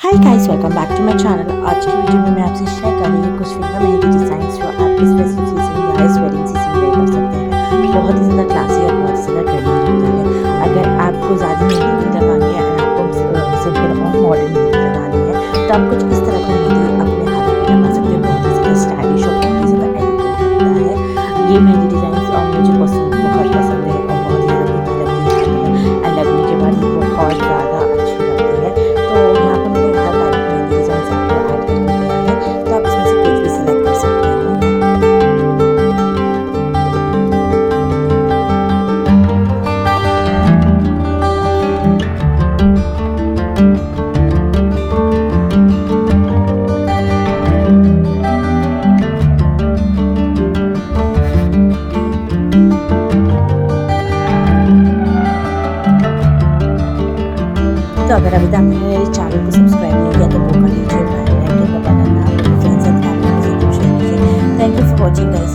Hi guys, welcome back to my channel. आज की video में मैं आपसे शेयर कर रही हूँ कुछ फिंगर मेहंदी डिज़ाइंस जो आप इस फेस्टिव सीजन या इस वेडिंग सीजन में कर सकते हैं। बहुत ही ज़्यादा क्लासी और बहुत ही ज़्यादा ट्रेंडिंग लगता है। अगर आपको ज़्यादा मेहंदी नहीं लगानी है और आपको सिंपल और मॉडर्न मेहंदी लगानी है तो आप कुछ इस तरह की मेहंदी अपने हाथों पर लगा सकते हैं। बहुत ही ज़्यादा स्टाइलिश और बहुत ही ज़्यादा एलिगेंट लगता है। ये मेहंदी डिज़ाइंस और मुझे बहुत पसंद है और बहुत ही ज़्यादा मेहंदी लगती है हाथों में एंड लगने के बाद ये बहुत ज़्यादा अच्छी लगती है। तो यहाँ पर मैंने हर टाइप की मेहंदी डिज़ाइंस आपको ऐड करके दिया है, तो आप इसमें से कुछ भी सिलेक्ट कर सकते हैं। तो अगर अभी तक आपने मेरे चैनल को सब्सक्राइब नहीं किया तो वो कर लीजिए, बेल आइकन का बटन ना अपने फ्रेंड्स एंड फैमिली के साथ शेयर कीजिए। Thank you for watching guys.